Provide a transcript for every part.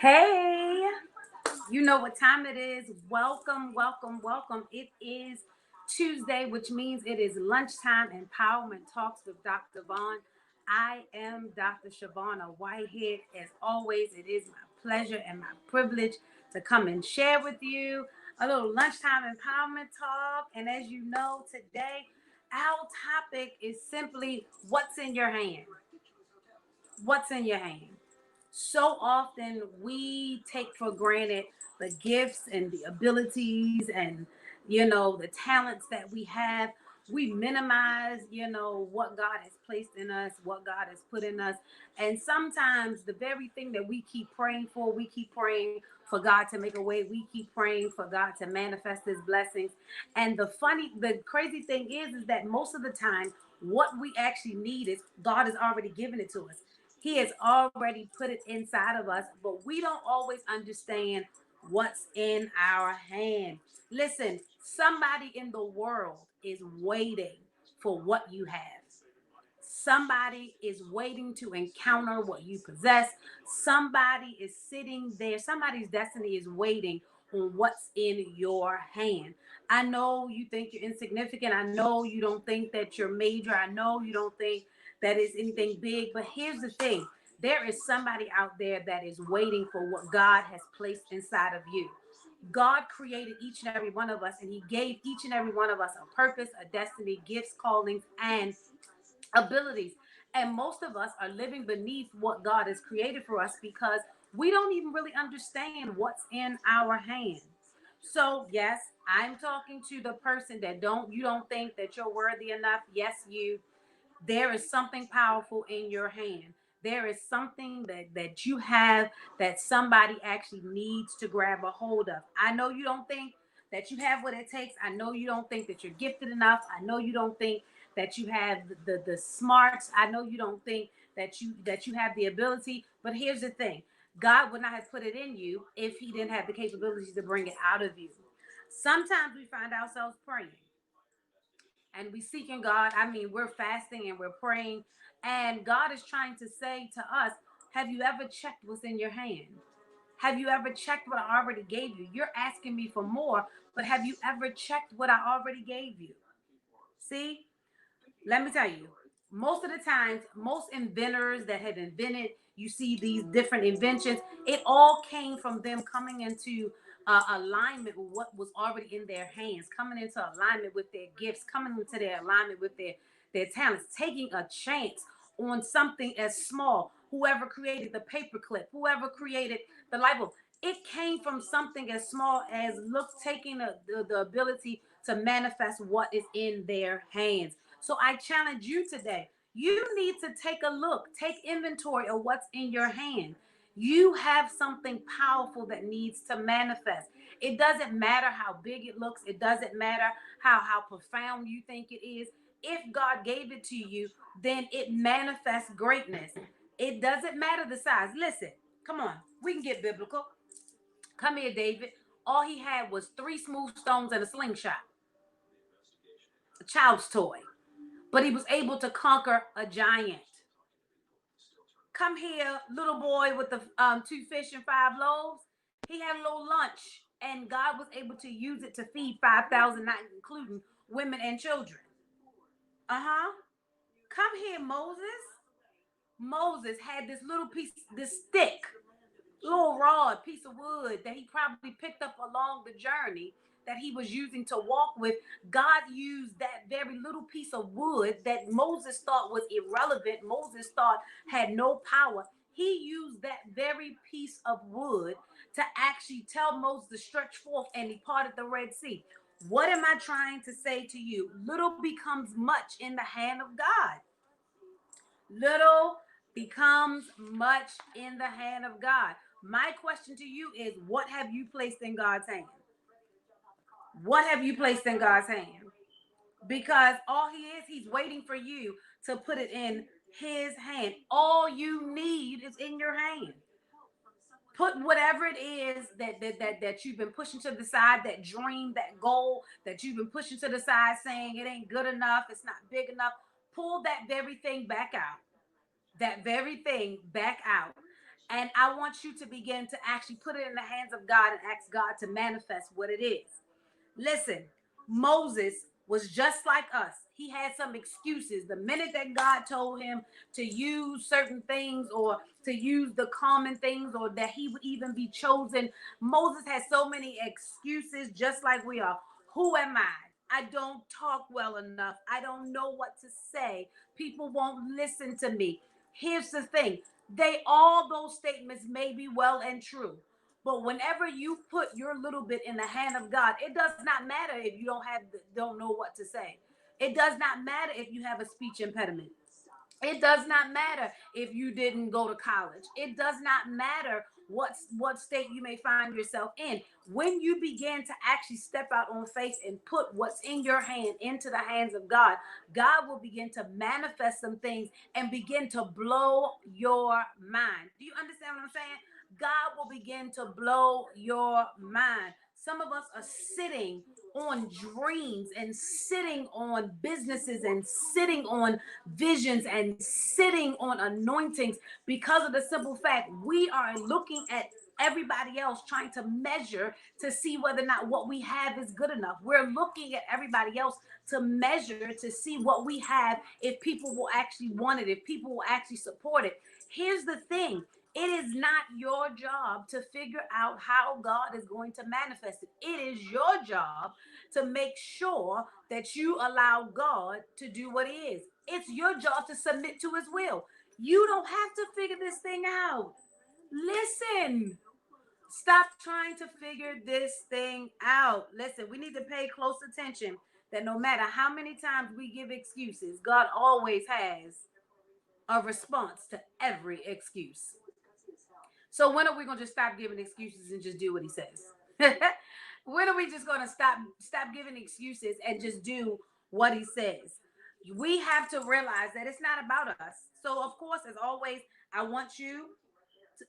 Hey, you know what time it is. Welcome, welcome, welcome. It is Tuesday, which means it is lunchtime empowerment talks with Dr. Vaughn. I am Dr. Shavonna Whitehead. As always, it is my pleasure and my privilege to come and share with you a little lunchtime empowerment talk. And as you know, today our topic is simply what's in your hand? What's in your hand? So often we take for granted the gifts and the abilities and the talents that we have. We minimize what God has placed in us, what God has put in us. And sometimes the very thing that we keep praying for, we keep praying for God to make a way, we keep praying for God to manifest his blessings. And the crazy thing is that most of the time what we actually need is God has already given it to us. He has already put it inside of us, but we don't always understand what's in our hand. Listen, somebody in the world is waiting for what you have. Somebody is waiting to encounter what you possess. Somebody is sitting there. Somebody's destiny is waiting on what's in your hand. I know you think you're insignificant. I know you don't think that you're major. I know you don't think that is anything big. But here's the thing, there is somebody out there that is waiting for what God has placed inside of you. God created each and every one of us, and He gave each and every one of us a purpose, a destiny, gifts, callings, and abilities. And most of us are living beneath what God has created for us because we don't even really understand what's in our hands. So, yes, I'm talking to the person that don't think that you're worthy enough. Yes, you. There is something powerful in your hand. There is something that you have that somebody actually needs to grab a hold of. I know you don't think that you have what it takes. I know you don't think that you're gifted enough. I know you don't think that you have the smarts. I know you don't think that you have the ability. But here's the thing, God would not have put it in you if he didn't have the capabilities to bring it out of you. Sometimes we find ourselves praying and we seeking God. I mean, we're fasting and we're praying, and God is trying to say to us, have you ever checked what's in your hand? Have you ever checked what I already gave you? You're asking me for more, but have you ever checked what I already gave you? See, let me tell you, most of the times, most inventors that have invented, you see these different inventions, it all came from them coming into alignment with what was already in their hands, coming into alignment with their gifts, coming into their alignment with their talents, taking a chance on something as small. Whoever created the paperclip, whoever created the light bulb, it came from something as small as taking the ability to manifest what is in their hands. So I challenge you today. You need to take a look, take inventory of what's in your hand. You have something powerful that needs to manifest. It doesn't matter how big it looks, it doesn't matter how profound you think it is. If God gave it to you, then it manifests greatness. It doesn't matter the size. Listen, come on, we can get biblical. Come here, David. All he had was three smooth stones and a slingshot, a child's toy, but he was able to conquer a giant. Come here, little boy with the two fish and five loaves. He had a little lunch, and God was able to use it to feed 5,000, not including women and children. Uh-huh. Come here, Moses. Moses had this little piece, this stick, little rod, piece of wood that he probably picked up along the journey that he was using to walk with. God used that very little piece of wood that Moses thought was irrelevant, Moses thought had no power. He used that very piece of wood to actually tell Moses to stretch forth, and he parted the Red Sea. What am I trying to say to you? Little becomes much in the hand of God. Little becomes much in the hand of God. My question to you is, what have you placed in God's hand? What have you placed in God's hand? Because all he is, he's waiting for you to put it in his hand. All you need is in your hand. Put whatever it is that you've been pushing to the side, that dream, that goal that you've been pushing to the side, saying it ain't good enough, it's not big enough. Pull that very thing back out. That very thing back out And I want you to begin to actually put it in the hands of God and ask God to manifest what it is. Listen, Moses was just like us. He had some excuses. The minute that God told him to use certain things or to use the common things or that he would even be chosen, Moses had so many excuses, just like we are. Who am I? I don't talk well enough. I don't know what to say. People won't listen to me. Here's the thing. All those statements may be well and true. But whenever you put your little bit in the hand of God, it does not matter if you don't know what to say. It does not matter if you have a speech impediment. It does not matter if you didn't go to college. It does not matter what state you may find yourself in. When you begin to actually step out on faith and put what's in your hand into the hands of God, God will begin to manifest some things and begin to blow your mind. Do you understand what I'm saying? God will begin to blow your mind. Some of us are sitting on dreams and sitting on businesses and sitting on visions and sitting on anointings because of the simple fact we are looking at everybody else trying to measure to see whether or not what we have is good enough. We're looking at everybody else to measure to see what we have, if people will actually want it, if people will actually support it. Here's the thing. It is not your job to figure out how God is going to manifest it. It is your job to make sure that you allow God to do what He is. It's your job to submit to His will. You don't have to figure this thing out. Listen, stop trying to figure this thing out. Listen, we need to pay close attention that no matter how many times we give excuses, God always has a response to every excuse. So when are we gonna just stop giving excuses and just do what He says? When are we just gonna stop giving excuses and just do what He says? We have to realize that it's not about us. So of course, as always, I want you.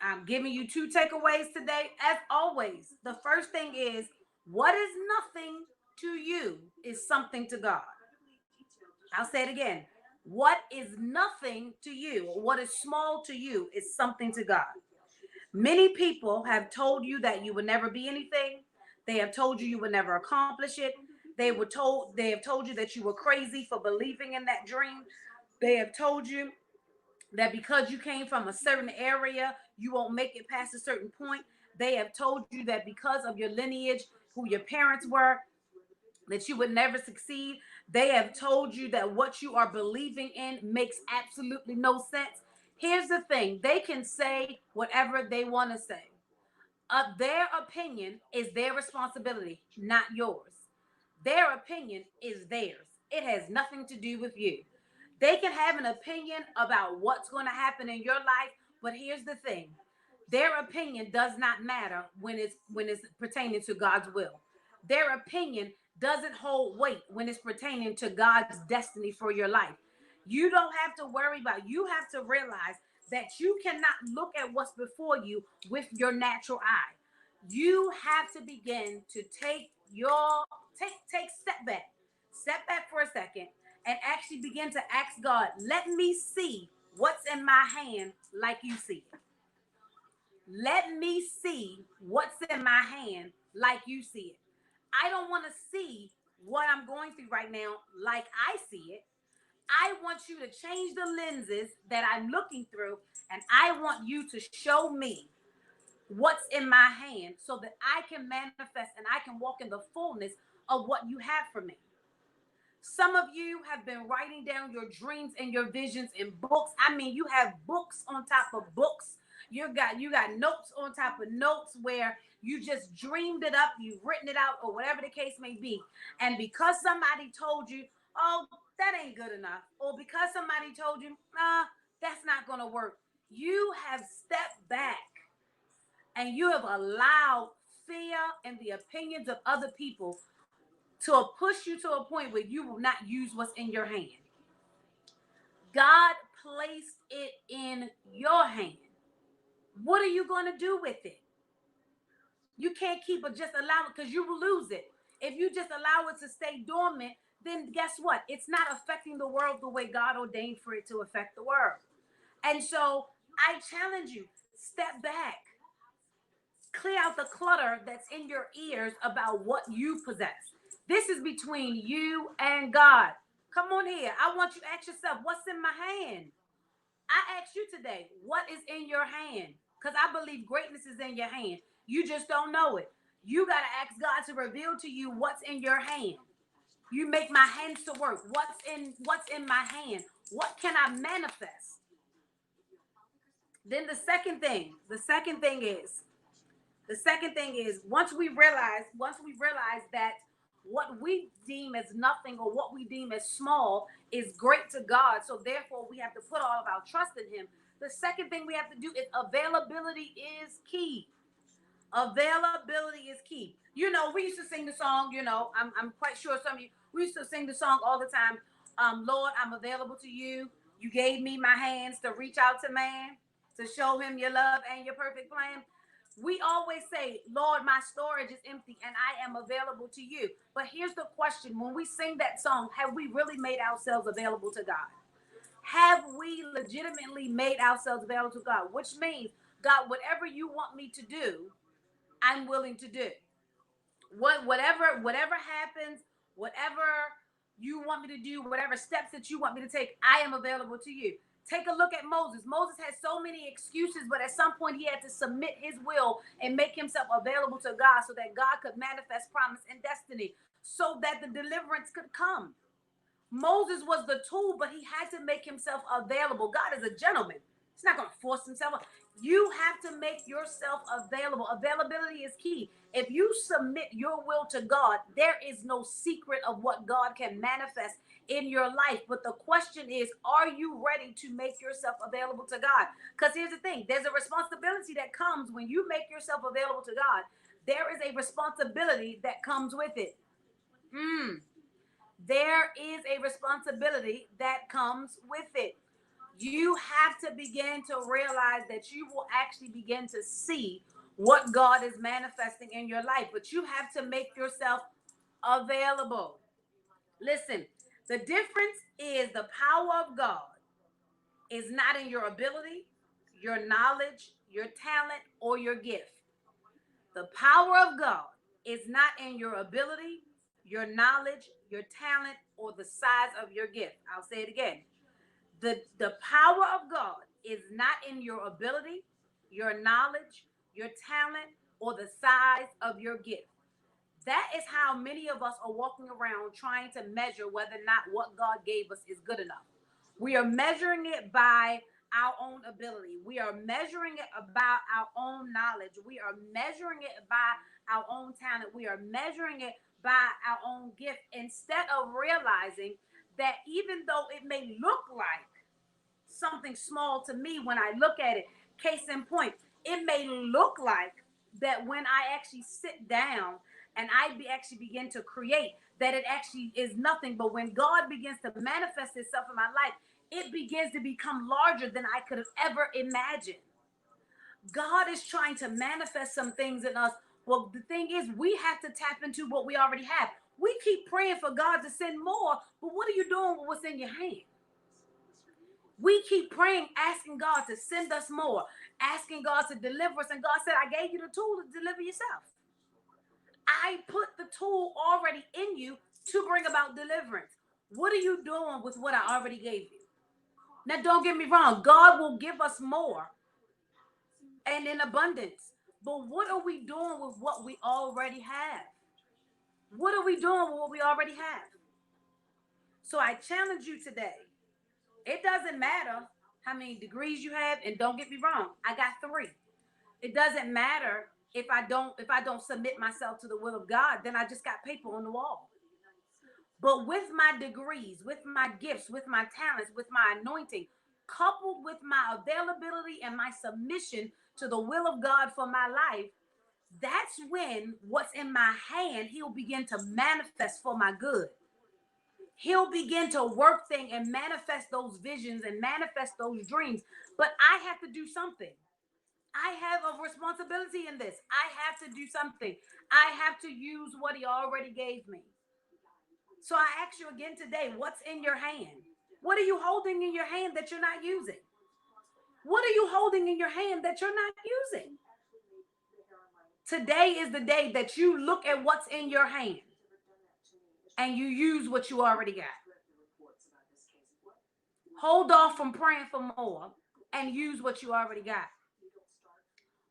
I'm giving you two takeaways today. As always, the first thing is what is nothing to you is something to God. I'll say it again. What is nothing to you, or what is small to you, is something to God. Many people have told you that you would never be anything. They have told you would never accomplish it. They have told you that you were crazy for believing in that dream. They have told you that because you came from a certain area, you won't make it past a certain point. They have told you that because of your lineage, who your parents were, that you would never succeed. They have told you that what you are believing in makes absolutely no sense. Here's the thing, they can say whatever they want to say. Their opinion is their responsibility, not yours. Their opinion is theirs. It has nothing to do with you. They can have an opinion about what's going to happen in your life, but here's the thing. Their opinion does not matter when it's pertaining to God's will. Their opinion doesn't hold weight when it's pertaining to God's destiny for your life. You don't have to worry about. You have to realize that you cannot look at what's before you with your natural eye. You have to begin to take step back for a second, and actually begin to ask God, let me see what's in my hand like you see it. Let me see what's in my hand like you see it. I don't want to see what I'm going through right now like I see it. I want you to change the lenses that I'm looking through, and I want you to show me what's in my hand so that I can manifest and I can walk in the fullness of what you have for me. Some of you have been writing down your dreams and your visions in books. I mean, you have books on top of books. You got notes on top of notes where you just dreamed it up, you've written it out, or whatever the case may be. And because somebody told you, oh, that ain't good enough, or because somebody told you, that's not gonna work, you have stepped back and you have allowed fear and the opinions of other people to push you to a point where you will not use what's in your hand. God placed it in your hand. What are you going to do with it? You can't keep it, just allow it, because you will lose it. If you just allow it to stay dormant, then guess what? It's not affecting the world the way God ordained for it to affect the world. And so I challenge you, Step back. Clear out the clutter that's in your ears about what you possess. This is between you and God. Come on here. I want you to ask yourself, what's in my hand? I ask you today, what is in your hand? Because I believe greatness is in your hand. You just don't know it. You got to ask God to reveal to you what's in your hand. You make my hands to work. What's in my hand? What can I manifest? Then the second thing is once we realize that what we deem as nothing or what we deem as small is great to God, so therefore we have to put all of our trust in him. The second thing we have to do is availability is key. Availability is key. We used to sing the song, I'm quite sure some of you, we used to sing the song all the time. Lord, I'm available to you. You gave me my hands to reach out to man, to show him your love and your perfect plan. We always say, Lord, my storage is empty and I am available to you. But here's the question. When we sing that song, have we really made ourselves available to God? Have we legitimately made ourselves available to God? Which means, God, whatever you want me to do, I'm willing to do. Whatever happens, whatever you want me to do, whatever steps that you want me to take, I am available to you. Take a look at Moses. Moses had so many excuses, but at some point he had to submit his will and make himself available to God so that God could manifest promise and destiny, so that the deliverance could come. Moses was the tool, but he had to make himself available. God is a gentleman. He's not going to force himself. You have to make yourself available. Availability is key. If you submit your will to God, there is no secret of what God can manifest in your life. But the question is, are you ready to make yourself available to God? Because here's the thing, there's a responsibility that comes when you make yourself available to God. There is a responsibility that comes with it. There is a responsibility that comes with it. You have to begin to realize that you will actually begin to see what God is manifesting in your life, but you have to make yourself available. Listen, the difference is the power of God is not in your ability, your knowledge, your talent, or your gift. The power of God is not in your ability, your knowledge, your talent, or the size of your gift. I'll say it again. The power of God is not in your ability, your knowledge, your talent, or the size of your gift. That is how many of us are walking around trying to measure whether or not what God gave us is good enough. We are measuring it by our own ability. We are measuring it about our own knowledge. We are measuring it by our own talent. We are measuring it by our own gift, instead of realizing that even though it may look like something small to me when I look at it, case in point, it may look like that when I actually sit down and actually begin to create, that it actually is nothing. But when God begins to manifest itself in my life, it begins to become larger than I could have ever imagined. God is trying to manifest some things in us. Well, the thing is, we have to tap into what we already have. We keep praying for God to send more, but what are you doing with what's in your hand? We keep praying, asking God to send us more, asking God to deliver us. And God said, I gave you the tool to deliver yourself. I put the tool already in you to bring about deliverance. What are you doing with what I already gave you? Now, don't get me wrong. God will give us more and in abundance. But what are we doing with what we already have? What are we doing with what we already have? So I challenge you today. It doesn't matter how many degrees you have, and don't get me wrong, I got 3. It doesn't matter if I don't submit myself to the will of God, then I just got paper on the wall. But with my degrees, with my gifts, with my talents, with my anointing, coupled with my availability and my submission to the will of God for my life, that's when what's in my hand, he'll begin to manifest for my good. He'll begin to work things and manifest those visions and manifest those dreams. But I have to do something. I have a responsibility in this. I have to do something. I have to use what he already gave me. So I ask you again today, what's in your hand? What are you holding in your hand that you're not using? What are you holding in your hand that you're not using? Today is the day that you look at what's in your hand and you use what you already got. Hold off from praying for more and use what you already got.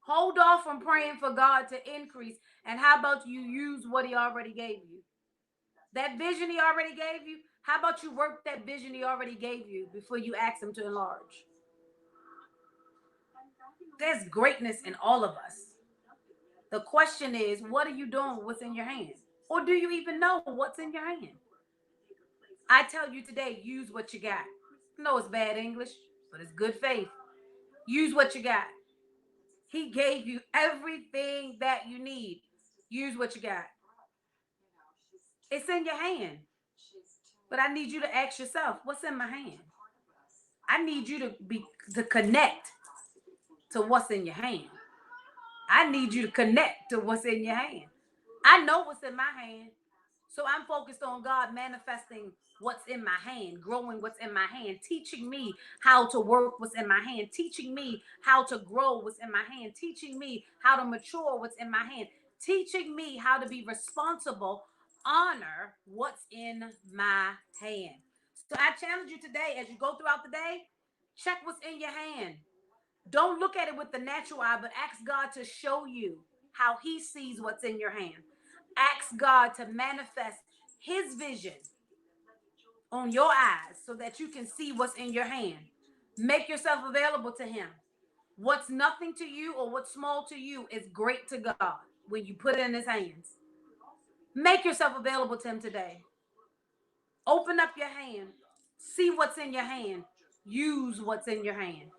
Hold off from praying for God to increase. And how about you use what he already gave you? That vision he already gave you, how about you work that vision he already gave you before you ask him to enlarge? There's greatness in all of us. The question is, what are you doing with what's in your hand? Or do you even know what's in your hand? I tell you today, use what you got. I know it's bad English, but it's good faith. Use what you got. He gave you everything that you need. Use what you got. It's in your hand. But I need you to ask yourself, what's in my hand? I need you to connect to what's in your hand. I need you to connect to what's in your hand. I know what's in my hand. So I'm focused on God manifesting what's in my hand, growing what's in my hand, teaching me how to work what's in my hand, teaching me how to grow what's in my hand, teaching me how to mature what's in my hand, teaching me how to be responsible, honor what's in my hand. So I challenge you today as you go throughout the day, check what's in your hand. Don't look at it with the natural eye, but ask God to show you how he sees what's in your hand. Ask God to manifest his vision on your eyes so that you can see what's in your hand. Make yourself available to him. What's nothing to you or what's small to you is great to God when you put it in his hands. Make yourself available to him today. Open up your hand. See what's in your hand. Use what's in your hand.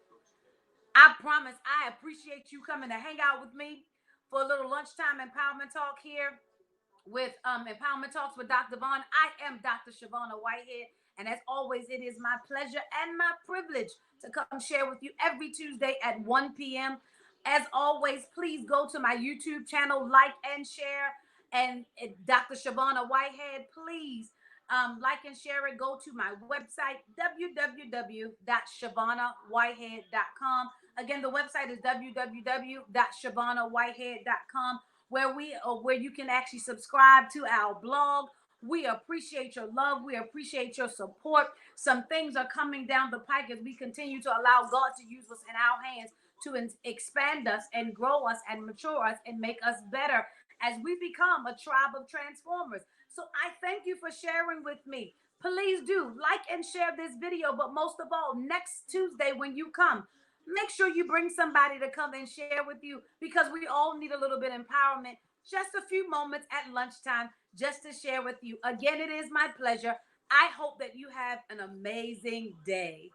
I promise I appreciate you coming to hang out with me for a little lunchtime empowerment talk here with Empowerment Talks with Dr. Vaughn. I am Dr. Shavonna Whitehead, and as always, it is my pleasure and my privilege to come share with you every Tuesday at 1 p.m. As always, please go to my YouTube channel, like and share, and Dr. Shavonna Whitehead, please like and share it. Go to my website, www.shavonnawhitehead.com. Again, the website is www.shavonnawhitehead.com, where you can actually subscribe to our blog. We appreciate your love. We appreciate your support. Some things are coming down the pike as we continue to allow God to use what's in our hands to expand us and grow us and mature us and make us better as we become a tribe of transformers. So I thank you for sharing with me. Please do like and share this video, but most of all, next Tuesday when you come, make sure you bring somebody to come and share with you, because we all need a little bit of empowerment. Just a few moments at lunchtime just to share with you. Again, it is my pleasure. I hope that you have an amazing day.